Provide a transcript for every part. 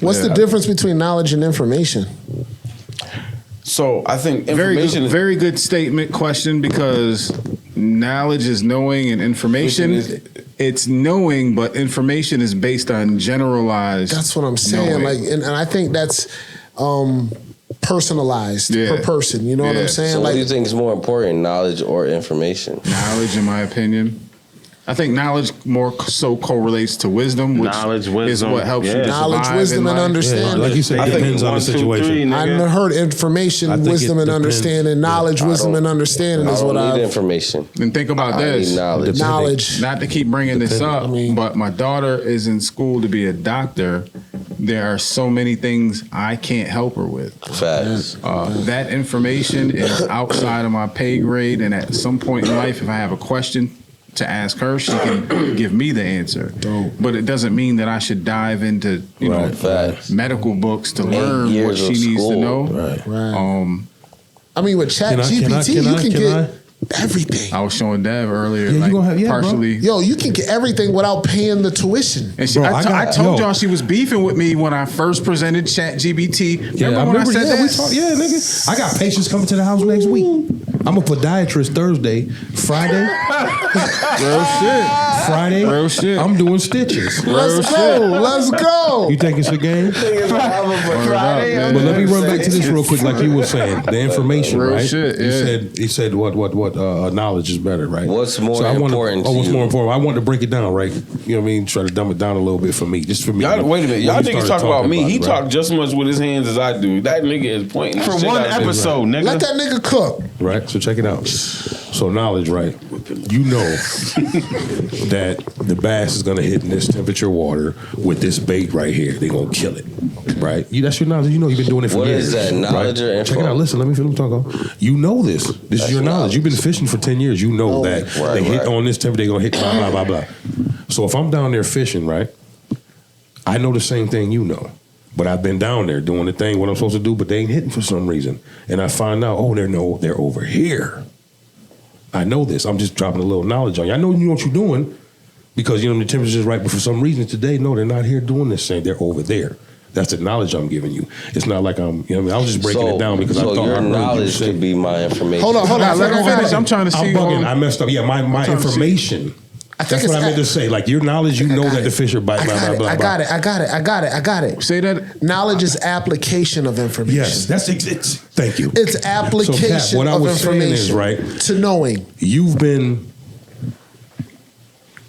What's the difference between knowledge and information? So I think information very good statement question, because knowledge is knowing and information it's knowing, but information is based on generalized. That's what I'm saying. knowing. Like, and I think that's personalized per person. You know what I'm saying? So like, what do you think is more important, knowledge or information? Knowledge, in my opinion. I think knowledge more so correlates to wisdom, which is what helps you to knowledge, survive wisdom, in and life. understanding. Like you said, it depends on the situation. I heard information, wisdom, and understanding. Knowledge, wisdom, and understanding is what I need information. And think about this. Need knowledge. Knowledge. Not to keep bringing this up, but my daughter is in school to be a doctor. There are so many things I can't help her with. Facts. That information is outside of my pay grade, and at some point in life, if I have a question to ask her, she can give me the answer. But it doesn't mean that I should dive into medical books to learn what she needs to know. I mean, with Chat GPT, you can get everything. I was showing Dev earlier, Yeah, you gonna have- partially. Yo, you can get everything without paying the tuition. And I told y'all she was beefing with me when I first presented Chat GPT. Remember when I said that? Nigga. I got patients coming to the house next week. I'm a podiatrist Thursday, Friday. Real shit. Friday. Real shit. I'm doing stitches. Let's go. Let's go. You think it's a game? But let me run back to this real quick, like you were saying, the information, Real right? shit, He said what knowledge is better, right? What's more important? What's more important? I wanted to break it down, right? You know what I mean? Try to dumb it down a little bit for me, just for me. Y'all, wait a minute. Y'all When we niggas started talk about me. talking He it, talked just as much with his hands as I do. That nigga is pointing For shit one out there. episode, nigga. Let that nigga cook. right? So check it out. So knowledge, right? You know that the bass is gonna hit in this temperature water with this bait right here. They're gonna kill it, right? That's your knowledge. You know you've been doing it for What years. is that, knowledge or info? Check it out. Listen, let me talk about. You know this. This is your knowledge. You've been fishing for 10 years. You know that they hit on this temperature. They're gonna hit blah blah blah blah. So if I'm down there fishing, right? I know the same thing you know. But I've been down there doing the thing, what I'm supposed to do, but they ain't hitting for some reason. And I find out, they're over here. I know this. I'm just dropping a little knowledge on you. I know you know what you're doing because, the temperature's right, but for some reason today, no, they're not here doing this thing.Ey're over there. That's the knowledge I'm giving you. It's not like I was just breaking it down because I thought your I heard knowledge could be my information. Hold on. Let him finish. I'm trying to see. I'm bugging. I messed up. Yeah, my information. That's what I meant to say. Like your knowledge, you know that the fish are bite, blah, blah, blah. I got it. Say that. Knowledge is application of information. Yes, it's thank you. It's application so, Cap, what I of was saying information is, right, to knowing. You've been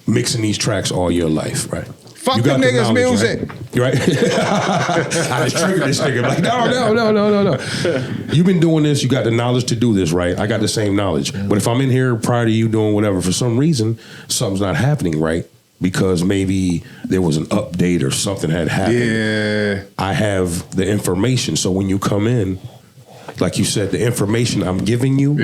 mixing these tracks all your life, right? Fuck You the got niggas' music. Right? I just triggered this nigga. Like, no. You've been doing this. You got the knowledge to do this, right? I got the same knowledge. But if I'm in here prior to you doing whatever, for some reason, something's not happening, right? Because maybe there was an update or something had happened. Yeah. I have the information. So when you come in, like you said, the information I'm giving you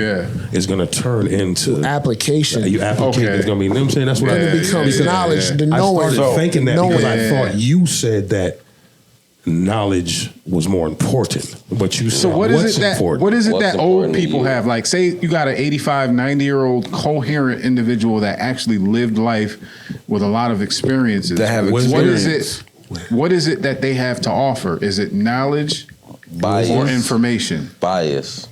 is going to turn into application. You applicate. It's going to be, you know what I'm saying? That's what it becomes knowledge, the knowing. I started thinking that because I knowing. thought you said that knowledge was more important, but you said So what is it that important? what is it What's that important old to people you? have? Like, say you got an 85, 90-year-old coherent individual that actually lived life with a lot of experiences. That have What experience. is it? What is it that they have to offer? Is it knowledge Bias. or information? Bias.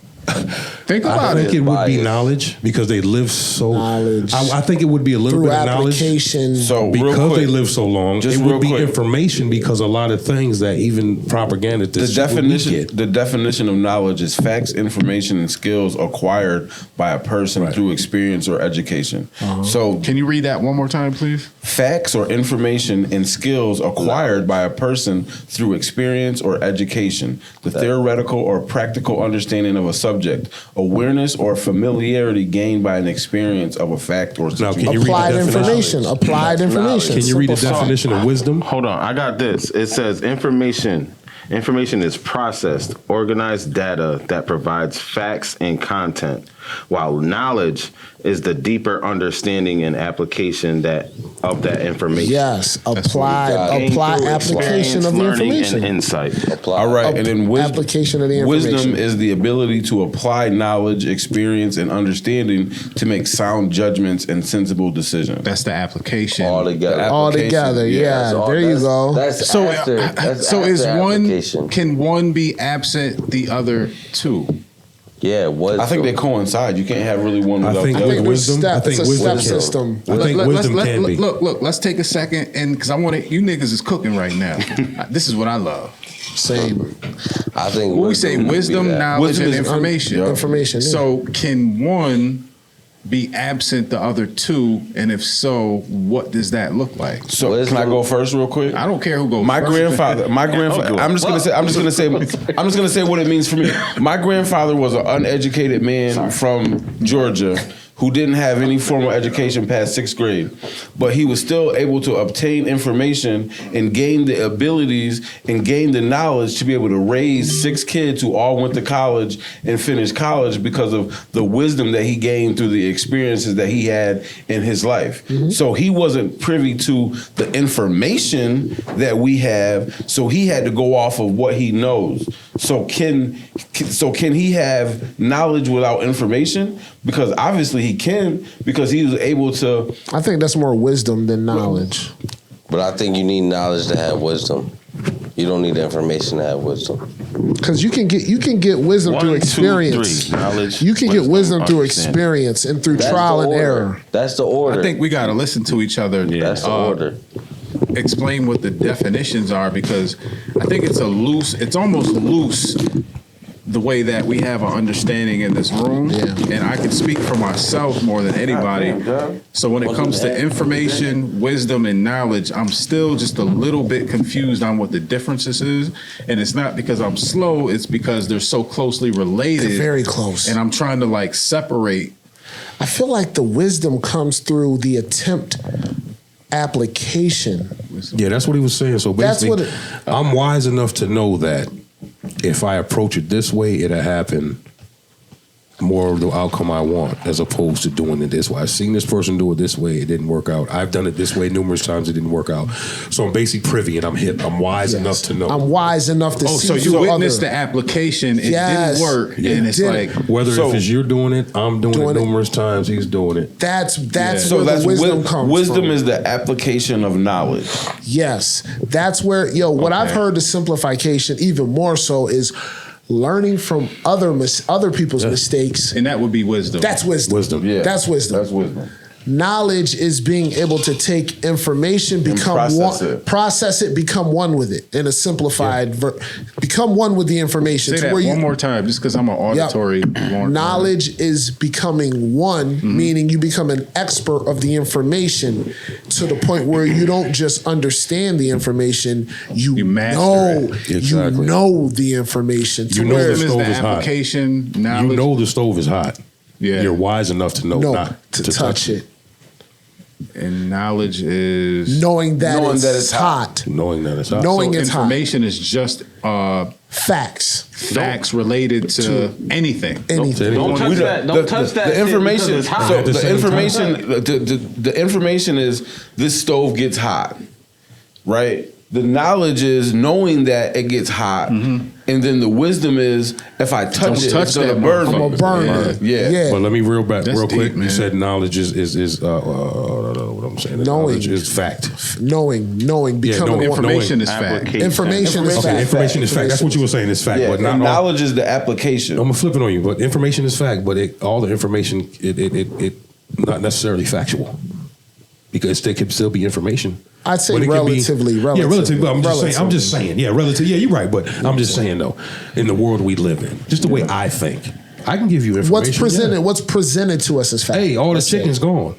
Think I about think it. it would be Bias. knowledge because they live so. Knowledge. I think it would be a little Through bit of knowledge. application. So real Because quick, they live so long, just it real would be quick. information because a lot of things that even propagandists The definition of knowledge is facts, information, and skills acquired by a person through experience or education. So Can you read that one more time, please? facts or information and skills acquired by a person through experience or education, the theoretical or practical understanding of a subject, awareness or familiarity gained by an experience of a fact or Now, situation. can you read Applied the definition? information. Applied information. Can you read the Simple definition of wisdom? Hold on, I got this. It says information Information is processed, organized data that provides facts and content, while knowledge is the deeper understanding and application of that information. Yes, apply Gained through application of the learning information. and insight. All right, and then Application of the information. wisdom is the ability to apply knowledge, experience, and understanding to make sound judgments and sensible decisions. That's the application. All together. All together, yeah. So There you go. That's So, after, that's so after is one? application. Can one be absent the other two? Yeah, wisdom. I think they coincide. You can't have really one I without think the with other. wisdom, I think it's a wisdom step system. I think wisdom can be. Look. Let's take a second, and because I want to, you niggas is cooking right now. This is what I love. Same. I think When we say would be wisdom, that. knowledge, Wisdom and is information. Information. Yeah. So can one be absent the other two? And if so, what does that look like? So Wisdom. can I go first, real quick? I don't care who goes My first. grandfather. I'm just gonna say what it means for me. My grandfather was an uneducated man from Georgia who didn't have any formal education past 6th grade, but he was still able to obtain information and gain the abilities and gain the knowledge to be able to raise 6 kids who all went to college and finished college because of the wisdom that he gained through the experiences that he had in his life. So he wasn't privy to the information that we have, so he had to go off of what he knows. So can he have knowledge without information? Because obviously he can, because he was able to. I think that's more wisdom than knowledge. But I think you need knowledge to have wisdom. You don't need information to have wisdom. Because you can get wisdom 1, through 2, experience. 3. Knowledge. You can get wisdom through understanding. experience and through That's trial the and order. error. That's the order. I think we got to listen to each other. That's the order. Explain what the definitions are, because I think it's almost loose the way that we have an understanding in this room. Yeah. And I can speak for myself more than anybody. So when it comes to information, wisdom, and knowledge, I'm still just a little bit confused on what the differences is. And it's not because I'm slow, it's because they're so closely related. They're very close. And I'm trying to like separate. I feel like the wisdom comes through the attempt application. Yeah, that's what he was saying. So That's basically, what I'm wise enough to know that if I approach it this way, it'll happen more of the outcome I want, as opposed to doing it this way. I've seen this person do it this way, it didn't work out. I've done it this way numerous times, it didn't work out. So I'm basically privy and I'm wise Yes. enough to know. I'm wise enough to Oh, see so you through witnessed other. the application, it Yes. didn't work, Yeah. and it's Didn't. like, Whether So- if it's you're doing it, I'm doing Doing it it. numerous times, he's doing it. That's So where that's the wisdom comes wisdom from. is the application of knowledge. Yes, that's where what I've heard the simplification even more so is learning from other people's mistakes. and that would be wisdom. That's wisdom. Wisdom. Yeah, That's wisdom. That's wisdom. Knowledge is being able to take information, become process one, it. process it, become one with it in a simplified, become one with the information. Say to that where one more time, just because I'm an auditory. learner. Knowledge is becoming one, meaning you become an expert of the information to the point where you don't just understand the information, you master know, it. Exactly. you know the information. To You know where the Wisdom is stove the is hot. application, knowledge. You know the stove is hot. Yeah. You're wise enough to know no, not to touch it, and knowledge is knowing that Knowing it's, that it's hot, knowing that it's hot. Knowing so it's hot. information is just Facts, facts related to anything. anything. Don't touch that. Don't touch that. The shit information. because it's hot. So At the the same information. The information is this stove gets hot, right? The knowledge is knowing that it gets hot, and then the wisdom is if I touch Don't it, touch it's gonna that burn me. I'm gonna burn it. Yeah. But let me reel back That's real quick. deep, man. You said knowledge is what I'm saying. Knowledge is fact. Knowing, becoming knowing. one. Information is fact. Information is Okay, fact. information is fact. That's what you were saying. It's fact, Yeah, but not and all. knowledge is the application. I'm gonna flip it on you, but information is fact. But all the information, it not necessarily factual, because there could still be information. I'd say But it could be- relatively. Yeah, relatively. But I'm just saying. I'm just Relatively. saying. Yeah, relative. Yeah, you're right. But I'm just saying though, in the world we live in, just the way I think, I can give you information. What's presented? yeah. What's presented to us is fact. Hey, all the That's it. chicken's gone.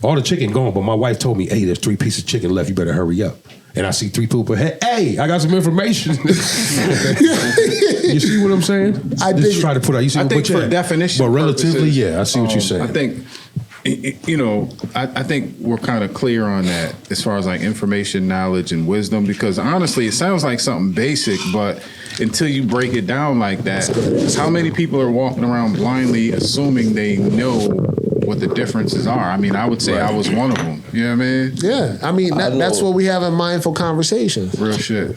All the chicken gone. But my wife told me, hey, there's 3 pieces of chicken left. You better hurry up. And I see 3 people. Hey, I got some information. You see what I'm saying? I Just dig try it. to put out. You see I what think I'm for saying? definition But relatively, purposes, yeah, I see what you're saying. I think You know, I think we're kind of clear on that as far as like information, knowledge, and wisdom, because honestly, it sounds like something basic, but until you break it down like that, how many people are walking around blindly assuming they know what the differences are? I mean, I would say I was one of them. You know what I mean? Yeah, I mean that's know. what we have in mindful conversations. Real shit.